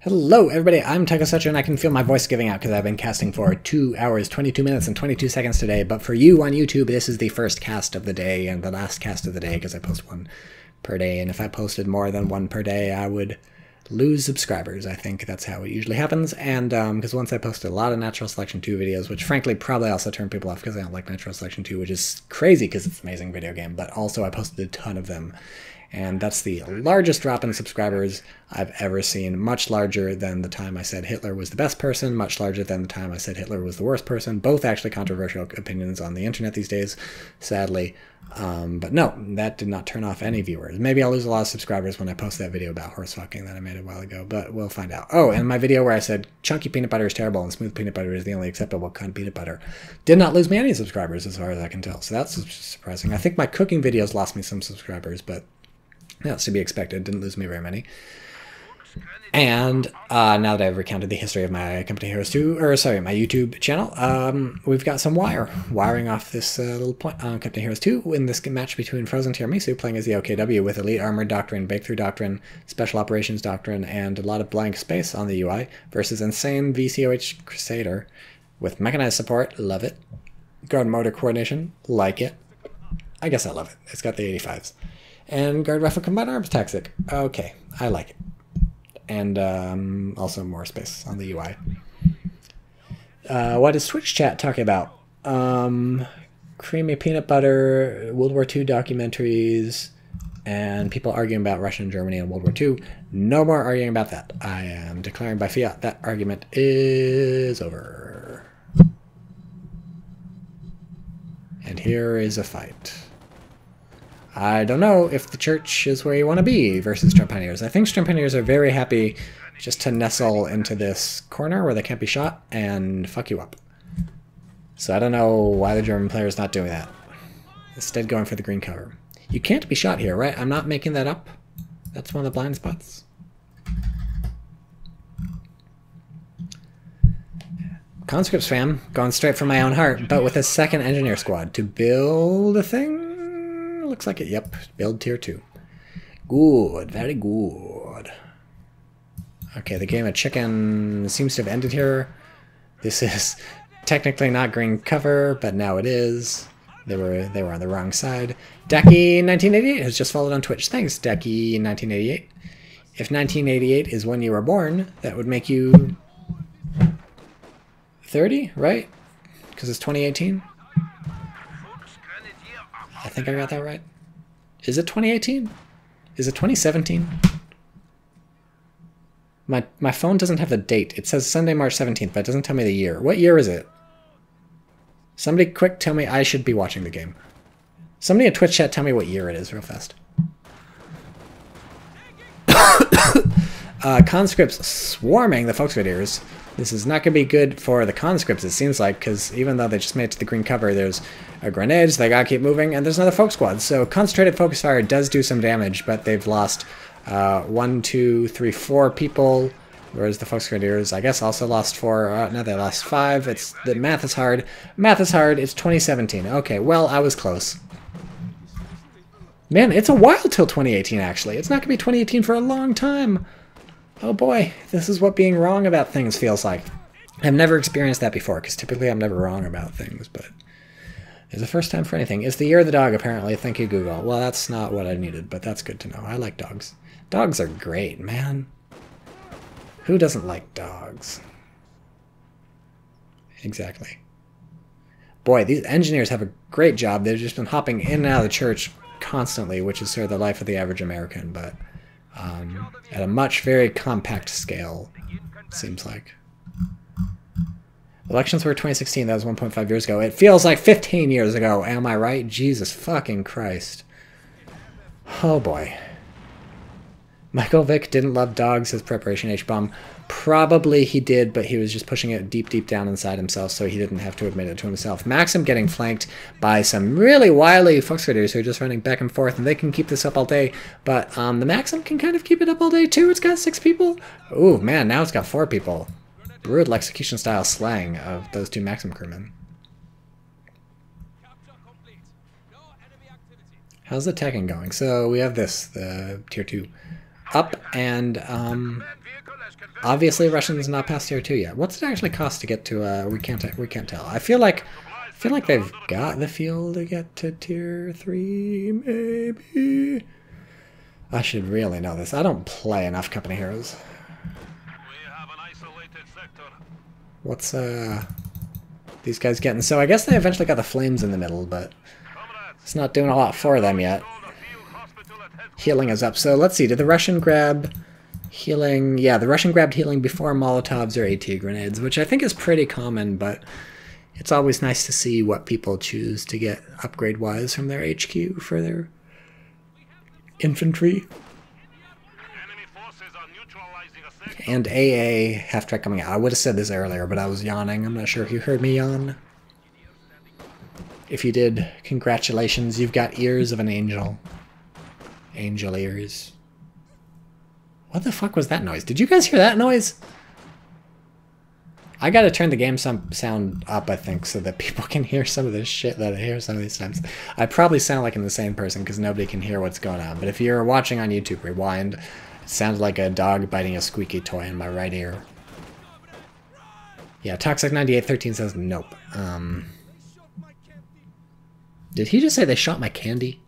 Hello everybody, I'm TychoCelchuuu and I can feel my voice giving out because I've been casting for 2 hours, 22 minutes, and 22 seconds today, but for you on YouTube, this is the first cast of the day and the last cast of the day because I post one per day, and if I posted more than one per day, I would lose subscribers. I think that's how it usually happens, and because once I posted a lot of Natural Selection 2 videos, which frankly probably also turned people off because I don't like Natural Selection 2, which is crazy because it's an amazing video game, but also I posted a ton of them. And that's the largest drop in subscribers I've ever seen, much larger than the time I said Hitler was the best person, much larger than the time I said Hitler was the worst person. Both actually controversial opinions on the internet these days, sadly. But no, that did not turn off any viewers. Maybe I'll lose a lot of subscribers when I post that video about horse fucking that I made a while ago, but we'll find out. Oh, and my video where I said chunky peanut butter is terrible and smooth peanut butter is the only acceptable kind of peanut butter did not lose me any subscribers as far as I can tell, so that's surprising. I think my cooking videos lost me some subscribers, but that's to be expected. Didn't lose me very many. And now that I've recounted the history of my Company Heroes 2, or sorry, my YouTube channel, we've got some wiring off this little point on Company Heroes 2 in this match between Frozen Tiramisu playing as the OKW with Elite Armored Doctrine, Breakthrough Doctrine, Special Operations Doctrine, and a lot of blank space on the UI versus Insane VCOH Crusader with mechanized support. Love it. Guard motor coordination. Like it. I guess I love it. It's got the 85s. And Guard Rifle Combined Arms Tactic. Okay, I like it. And also more space on the UI. What is Twitch chat talking about? Creamy peanut butter, World War II documentaries, and people arguing about Russia and Germany and World War II. No more arguing about that. I am declaring by fiat that argument is over. And here is a fight. I don't know if the church is where you want to be versus Trumpioneers. I think Trumpioneers are very happy just to nestle into this corner where they can't be shot and fuck you up. So I don't know why the German player is not doing that. Instead going for the green cover. You can't be shot here, right? I'm not making that up. That's one of the blind spots. Conscripts fam, going straight for my own heart, but with a second engineer squad to build a thing. Looks like it. Yep. Build tier 2. Good. Very good. Okay, the game of chicken seems to have ended here. This is technically not green cover, but now it is. They were on the wrong side. Decky1988 has just followed on Twitch. Thanks, Decky1988. If 1988 is when you were born, that would make you 30, right? Because it's 2018. I think I got that right. Is it 2018? Is it 2017? My phone doesn't have the date. It says Sunday, March 17th, but it doesn't tell me the year. What year is it? Somebody quick tell me I should be watching the game. Somebody in Twitch chat tell me what year it is real fast. Conscripts swarming the Volksgrenadiers. This is not going to be good for the conscripts, it seems like, because even though they just made it to the green cover, there's a grenade, so they gotta keep moving, and there's another folk squad. So concentrated focus fire does do some damage, but they've lost 1, 2, 3, 4 people, whereas the Volksgrenadiers, I guess, also lost 4. No, they lost 5. The math is hard. Math is hard. It's 2017. Okay, well, I was close. Man, it's a while till 2018, actually. It's not going to be 2018 for a long time. Oh boy, this is what being wrong about things feels like. I've never experienced that before, because typically I'm never wrong about things, but it's the first time for anything. It's the year of the dog, apparently. Thank you, Google. Well, that's not what I needed, but that's good to know. I like dogs. Dogs are great, man. Who doesn't like dogs? Exactly. Boy, these engineers have a great job. They've just been hopping in and out of the church constantly, which is sort of the life of the average American, but at a very compact scale, it seems like. Elections were 2016, that was 1.5 years ago. It feels like 15 years ago, am I right? Jesus fucking Christ. Oh boy. Michael Vick didn't love dogs as Preparation H-Bomb. Probably he did, but he was just pushing it deep, deep down inside himself, so he didn't have to admit it to himself. Maxim getting flanked by some really wily Volksgrenadiers who are just running back and forth, and they can keep this up all day, but the Maxim can kind of keep it up all day too. It's got 6 people. Ooh, man, now it's got 4 people. Brutal execution-style slang of those 2 Maxim crewmen. How's the teching going? So we have this, the tier 2 up, and Obviously, Russians not past tier 2 yet. What's it actually cost to get to? We can't tell. I feel like they've got the fuel to get to tier 3, maybe. I should really know this. I don't play enough Company Heroes. What's these guys getting? So I guess they eventually got the flames in the middle, but it's not doing a lot for them yet. Healing is up. So let's see. Did the Russian grab healing? Yeah, the Russian grabbed healing before Molotovs or AT grenades, which I think is pretty common, but it's always nice to see what people choose to get upgrade-wise from their HQ for their infantry. And AA half-track coming out. I would have said this earlier, but I was yawning. I'm not sure if you heard me yawn. If you did, congratulations. You've got ears of an angel. Angel ears. What the fuck was that noise? Did you guys hear that noise? I gotta turn the game sound up, I think, so that people can hear some of this shit that I hear some of these times. I probably sound like an insane person because nobody can hear what's going on. But if you're watching on YouTube, rewind. It sounds like a dog biting a squeaky toy in my right ear. Yeah, Toxic9813 says nope. Did he just say they shot my candy?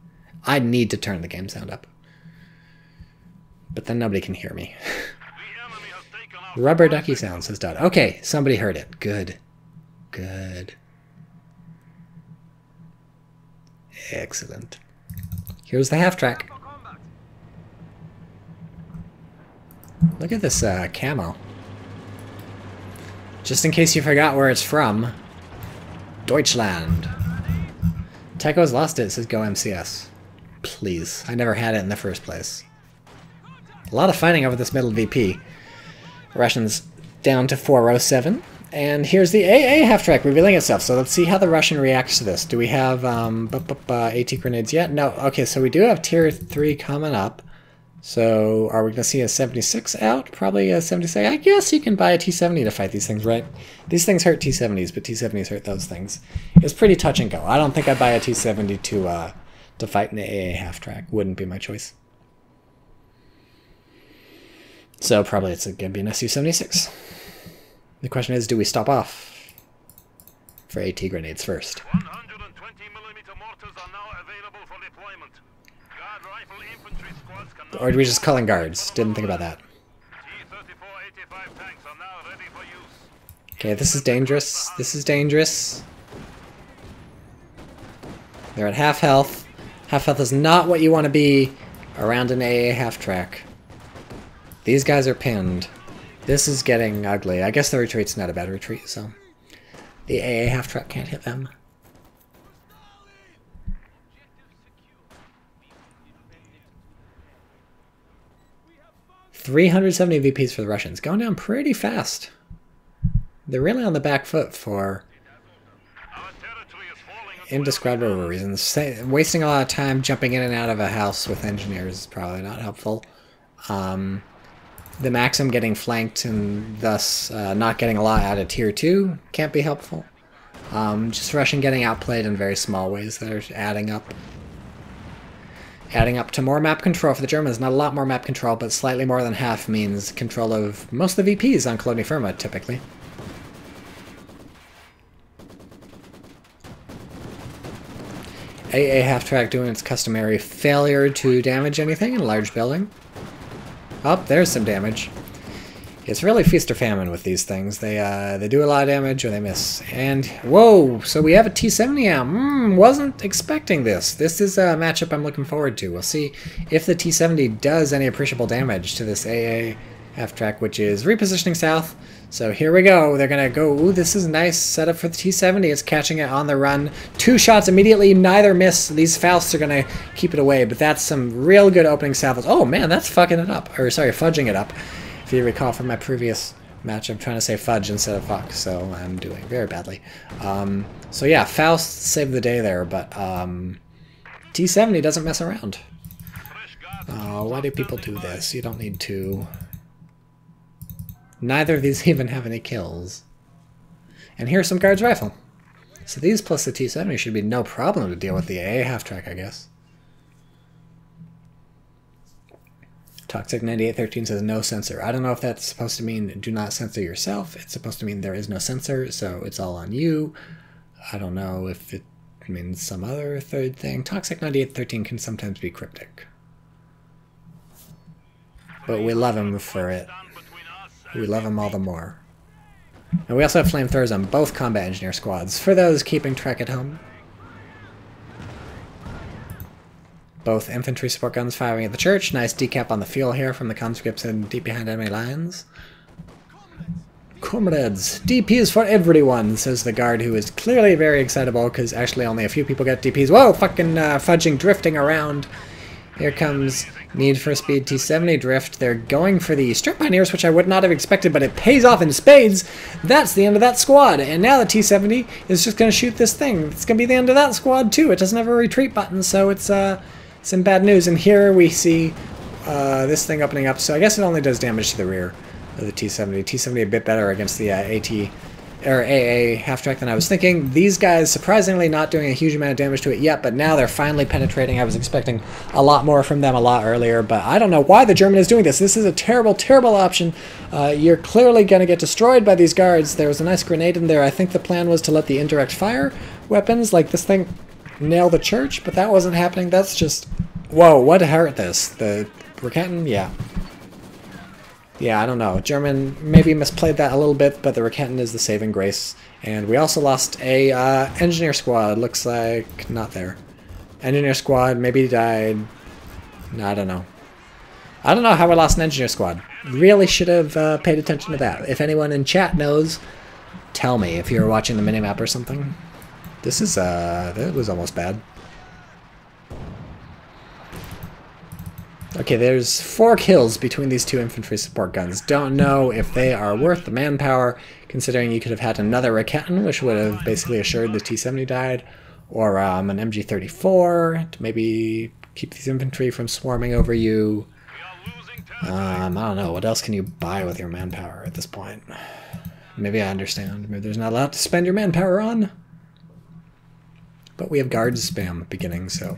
I need to turn the game sound up. But then nobody can hear me. Rubber ducky sound, says Dot. Okay, somebody heard it. Good. Good. Excellent. Here's the half-track. Look at this camo. Just in case you forgot where it's from. Deutschland. Tycho's lost it, says Go MCS. Please. I never had it in the first place. A lot of fighting over this middle VP. Russians down to 407. And here's the AA half-track revealing itself. So let's see how the Russian reacts to this. Do we have AT grenades yet? No. Okay, so we do have tier 3 coming up. So are we going to see a 76 out? Probably a 76. I guess you can buy a T70 to fight these things, right? These things hurt T70s, but T70s hurt those things. It's pretty touch and go. I don't think I'd buy a T70 to fight in the AA half-track. Wouldn't be my choice. So probably it's going to be an SU-76. The question is, do we stop off for AT grenades first? 120mm mortars are now available for deployment. Guard rifle infantry squads can Or do we just call in guards? Didn't think about that. T-34-85 tanks are now ready for use. Okay, this is dangerous. This is dangerous. They're at half health. Half health is not what you want to be around an AA half-track. These guys are pinned. This is getting ugly. I guess the retreat's not a bad retreat, so the AA half-track can't hit them. $370 VPs for the Russians. Going down pretty fast. They're really on the back foot for indescribable reasons. Wasting a lot of time jumping in and out of a house with engineers is probably not helpful. The Maxim getting flanked and thus not getting a lot out of tier 2 can't be helpful. Just Russian getting outplayed in very small ways that are adding up. Adding up to more map control for the Germans. Not a lot more map control, but slightly more than half means control of most of the VPs on Colonia Firma, typically. AA half-track doing its customary failure to damage anything in a large building. Oh, there's some damage. It's really feast or famine with these things. They do a lot of damage or they miss. And, whoa, so we have a T-70 out. Wasn't expecting this. This is a matchup I'm looking forward to. We'll see if the T-70 does any appreciable damage to this AA half-track, which is repositioning south. So here we go. They're going to go, ooh, this is a nice setup for the T-70. It's catching it on the run. 2 shots immediately, neither miss. These Fausts are going to keep it away, but that's some real good opening salvos. Oh, man, that's fucking it up. Or, sorry, fudging it up. If you recall from my previous match, I'm trying to say fudge instead of fuck, so I'm doing very badly. So yeah, Faust saved the day there, but T-70 doesn't mess around. Why do people do this? You don't need to. Neither of these even have any kills. And here's some guards rifle. So these plus the T-70 should be no problem to deal with the AA half-track, I guess. Toxic 9813 says no sensor. I don't know if that's supposed to mean do not censor yourself. It's supposed to mean there is no censor, so it's all on you. I don't know if it means some other third thing. Toxic 9813 can sometimes be cryptic. But we love him for it. We love him all the more. And we also have flamethrowers on both combat engineer squads, for those keeping track at home. Both infantry support guns firing at the church. Nice decap on the fuel here from the conscripts and deep behind enemy lines. Comrades, DPs for everyone, says the guard, who is clearly very excitable because actually only a few people get DPs. Whoa, fucking fudging, drifting around. Here comes Need for Speed T-70 drift. They're going for the strip pioneers, which I would not have expected, but it pays off in spades. That's the end of that squad. And now the T-70 is just going to shoot this thing. It's going to be the end of that squad, too. It doesn't have a retreat button, so it's some bad news. And here we see this thing opening up. So I guess it only does damage to the rear of the T-70. T-70 a bit better against the AA half-track than I was thinking. These guys surprisingly not doing a huge amount of damage to it yet, but now they're finally penetrating. I was expecting a lot more from them a lot earlier, but I don't know why the German is doing this. This is a terrible, terrible option. You're clearly going to get destroyed by these guards. There was a nice grenade in there. I think the plan was to let the indirect fire weapons, like this thing, nail the church, but that wasn't happening. That's just... Whoa, what hurt this? The Raketten? Yeah. Yeah, I don't know. German maybe misplayed that a little bit, but the Raketten is the saving grace. And we also lost a engineer squad. Looks like not there. Engineer squad maybe died. No, I don't know. I don't know how we lost an engineer squad. Really should have paid attention to that. If anyone in chat knows, tell me if you're watching the minimap or something. This is, that was almost bad. Okay, there's 4 kills between these two infantry support guns. Don't know if they are worth the manpower, considering you could have had another Raketten, which would have basically assured the T-70 died, or an MG-34 to maybe keep these infantry from swarming over you. I don't know, what else can you buy with your manpower at this point? Maybe I understand. Maybe there's not a lot to spend your manpower on. But we have guards spam beginning, so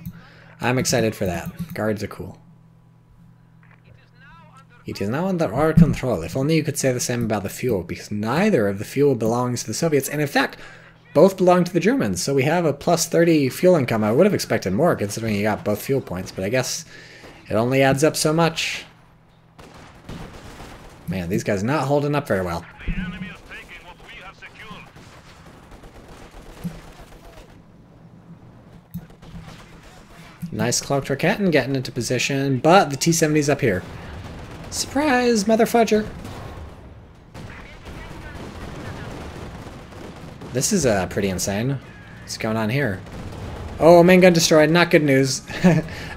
I'm excited for that. Guards are cool. It is now under our control. If only you could say the same about the fuel, because neither of the fuel belongs to the Soviets, and in fact, both belong to the Germans, so we have a plus 30 fuel income. I would have expected more, considering you got both fuel points, but I guess it only adds up so much. Man, these guys not holding up very well. The enemy is taking what we have secured. Nice cloaked Raketten getting into position, but the T-70's up here. Surprise, mother fudger! This is pretty insane. What's going on here? Oh, main gun destroyed. Not good news.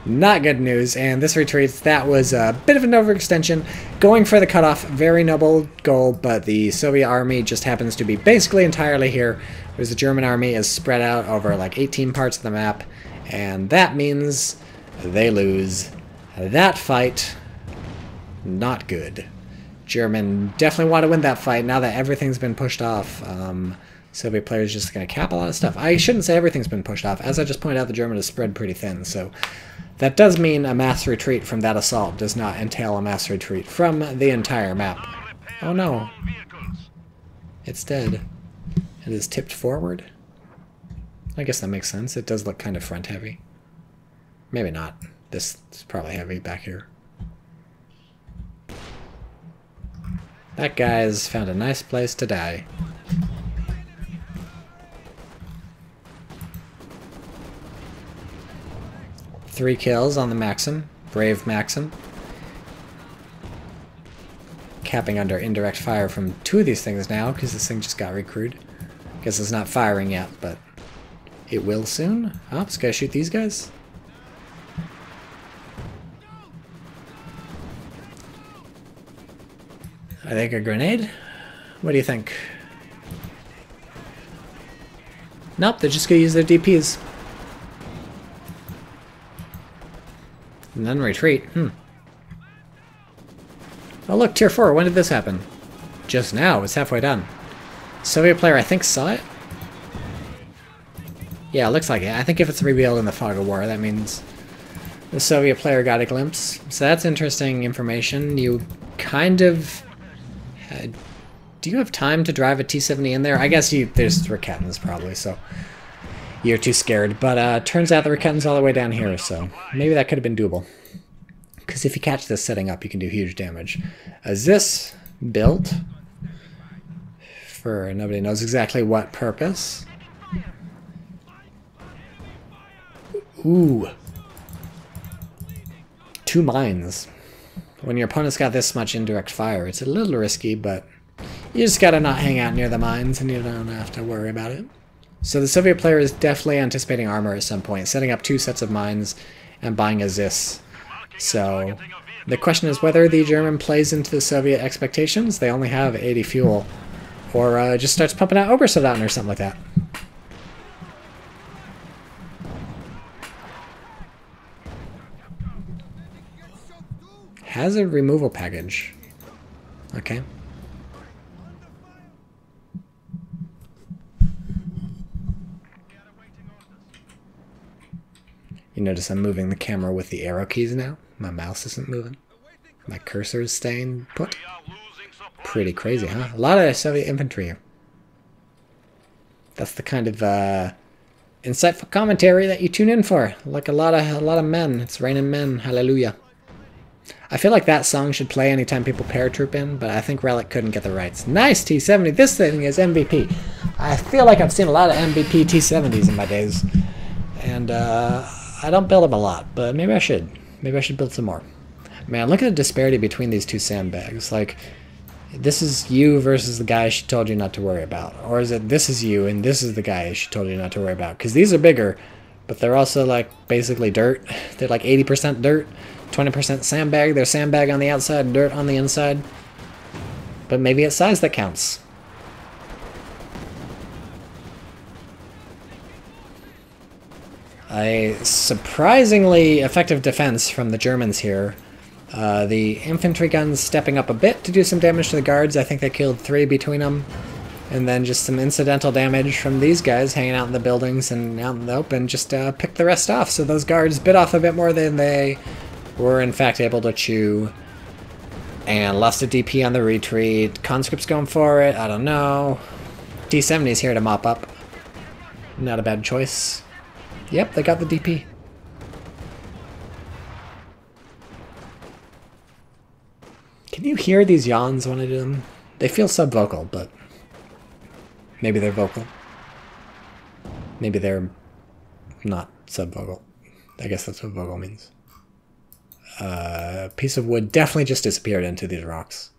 Not good news. And this retreats. That was a bit of an overextension. Going for the cutoff. Very noble goal, but the Soviet army just happens to be basically entirely here, whereas the German army is spread out over like 18 parts of the map, and that means they lose that fight. Not good. German definitely want to win that fight now that everything's been pushed off. Soviet players just going to cap a lot of stuff. I shouldn't say everything's been pushed off. As I just pointed out, the German is spread pretty thin, so that does mean a mass retreat from that assault does not entail a mass retreat from the entire map. Oh no. It's dead. It is tipped forward. I guess that makes sense. It does look kind of front heavy. Maybe not. This is probably heavy back here. That guy's found a nice place to die. Three kills on the Maxim. Brave Maxim. Capping under indirect fire from 2 of these things now, because this thing just got recrewed. Guess it's not firing yet, but it will soon. Oh, it's gotta shoot these guys. I think a grenade? What do you think? Nope, they're just gonna use their DPs. And then retreat. Oh look, tier 4, when did this happen? Just now, it's halfway done. Soviet player, I think, saw it? Yeah, it looks like it. I think if it's revealed in the fog of war, that means The Soviet player got a glimpse. So that's interesting information. You kind of... do you have time to drive a T-70 in there? I guess there's Raketans probably, so you're too scared. But turns out the Raketans all the way down here, so maybe that could have been doable. Because if you catch this setting up, you can do huge damage. Is this built for nobody knows exactly what purpose? Ooh. 2 mines. When your opponent's got this much indirect fire, it's a little risky, but you just gotta not hang out near the mines and you don't have to worry about it. So the Soviet player is definitely anticipating armor at some point, setting up 2 sets of mines and buying a ZIS. So the question is whether the German plays into the Soviet expectations, they only have 80 fuel, or just starts pumping out Obersoldaten or something like that. Hazard removal package. Okay. You notice I'm moving the camera with the arrow keys now. My mouse isn't moving. My cursor is staying put. Pretty crazy, huh? A lot of Soviet infantry here. That's the kind of insightful commentary that you tune in for. Like a lot of men. It's raining men. Hallelujah. I feel like that song should play anytime people paratroop in, but I think Relic couldn't get the rights. Nice T-70. This thing is MVP. I feel like I've seen a lot of MVP T-70s in my days. And I don't build them a lot, but maybe I should. Maybe I should build some more. Man, look at the disparity between these 2 sandbags. Like, this is you versus the guy she told you not to worry about. Or is it this is you and this is the guy she told you not to worry about? Because these are bigger, but they're also like basically dirt. They're like 80% dirt, 20% sandbag. They're sandbag on the outside, dirt on the inside. But maybe it's size that counts. A surprisingly effective defense from the Germans here. The infantry guns stepping up a bit to do some damage to the guards. I think they killed 3 between them. And then just some incidental damage from these guys hanging out in the buildings and out in the open. Just picked the rest off. So those guards bit off a bit more than they were in fact able to chew. And lost a DP on the retreat. Conscripts going for it. I don't know. T-70's here to mop up. Not a bad choice. Yep, they got the DP. Can you hear these yawns when I do them? They feel subvocal, but maybe they're vocal. Maybe they're not subvocal. I guess that's what vocal means. Piece of wood definitely just disappeared into these rocks.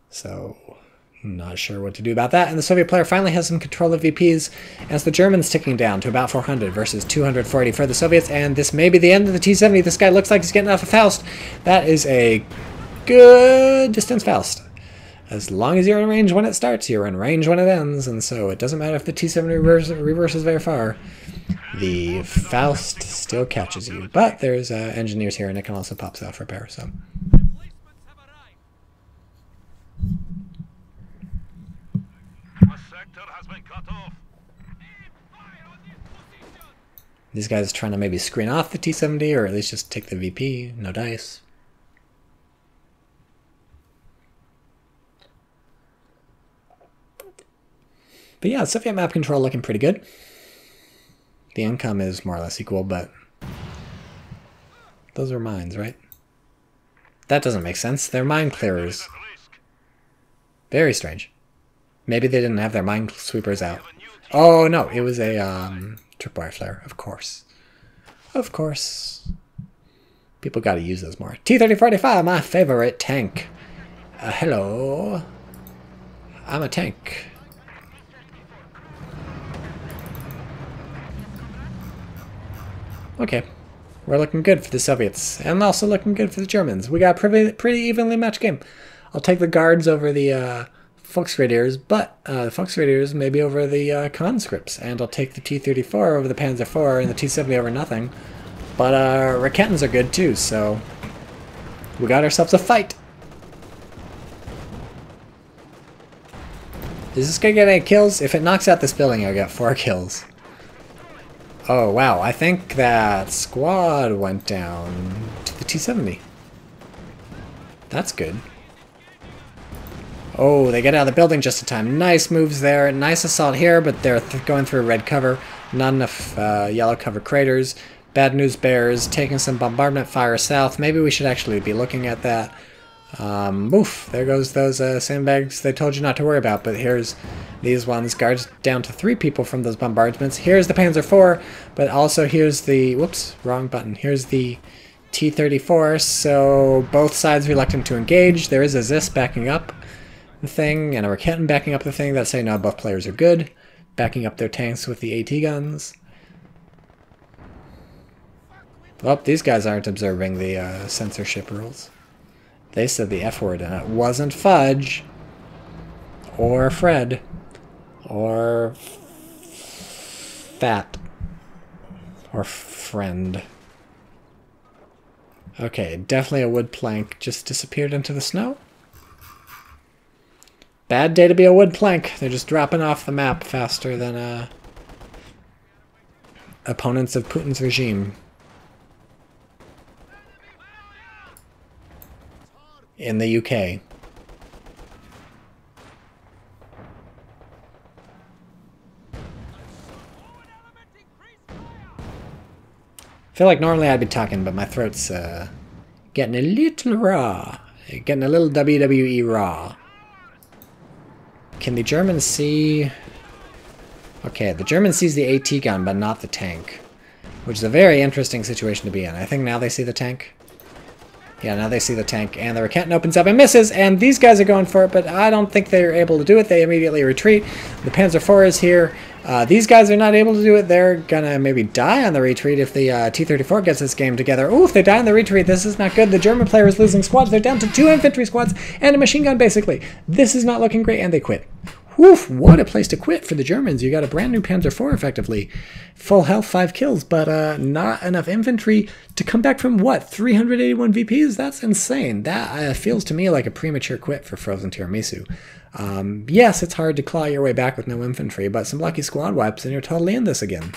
So, not sure what to do about that. And the Soviet player finally has some control of VPs as the Germans ticking down to about 400 versus 240 for the Soviets. And this may be the end of the T-70. This guy looks like he's getting off a Faust. That is a good distance Faust. As long as you're in range when it starts, you're in range when it ends. And so it doesn't matter if the T-70 reverses very far. The Faust still catches you. But there's engineers here and it can also pop self repair. So. These guys are trying to maybe screen off the T-70 or at least just take the VP. No dice. But yeah, Soviet map control looking pretty good. The income is more or less equal, but those are mines, right? That doesn't make sense. They're mine clearers. Very strange. Maybe they didn't have their mine sweepers out. Oh no, it was a tripwire flare, of course. Of course. People gotta use those more. T-3045, my favorite tank. Hello. I'm a tank. Okay. We're looking good for the Soviets. And also looking good for the Germans. We got a pretty evenly matched game. I'll take the guards over the Volksgrenadiers, but the Volksgrenadiers maybe over the conscripts. And I'll take the T-34 over the Panzer IV and the T-70 over nothing. But Raketans are good too, so we got ourselves a fight. Is this gonna get any kills? If it knocks out this building, I'll get 4 kills. Oh, wow. I think that squad went down to the T-70. That's good. Oh, they get out of the building just in time. Nice moves there. Nice assault here, but they're going through red cover. Not enough yellow cover craters. Bad news bears taking some bombardment fire south. Maybe we should actually be looking at that. Oof, there goes those sandbags they told you not to worry about, but here's these ones. Guards down to 3 people from those bombardments. Here's the Panzer IV, but also here's the... Whoops, wrong button. Here's the T-34, so both sides reluctant to engage. There is a ZIS backing up the thing, and a Raketten backing up the thing that say no, both players are good. Backing up their tanks with the AT guns. Well, these guys aren't observing the censorship rules. They said the F word, and it wasn't fudge, or Fred, or fat, or friend. Okay, definitely a wood plank just disappeared into the snow. Bad day to be a wood plank. They're just dropping off the map faster than opponents of Putin's regime. In the UK. I feel like normally I'd be talking, but my throat's getting a little raw. Getting a little WWE raw. Can the Germans see... Okay, the German sees the AT gun, but not the tank. Which is a very interesting situation to be in. I think now they see the tank. Yeah, now they see the tank, and the Raketten opens up and misses, and these guys are going for it, but I don't think they're able to do it. They immediately retreat. The Panzer IV is here. These guys are not able to do it. They're gonna maybe die on the retreat if the T-34 gets this game together. Ooh, if they die on the retreat, this is not good. The German player is losing squads. They're down to 2 infantry squads and a machine gun, basically. This is not looking great, and they quit. Woof, what a place to quit for the Germans. You got a brand new Panzer IV, effectively. Full health, 5 kills, but not enough infantry to come back from, what, 381 VPs? That's insane. That feels to me like a premature quit for Frozen Tiramisu. Yes, it's hard to claw your way back with no infantry, but some lucky squad wipes and you're totally in this again.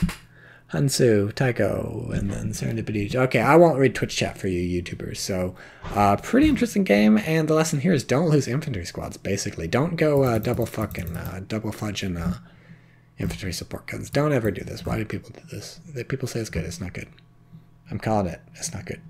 Hansu, Tycho, and then Serendipity. Okay, I won't read Twitch chat for you YouTubers. So, pretty interesting game, and the lesson here is don't lose infantry squads, basically. Don't go double fudging infantry support guns. Don't ever do this. Why do people do this? People say it's good. It's not good. I'm calling it. It's not good.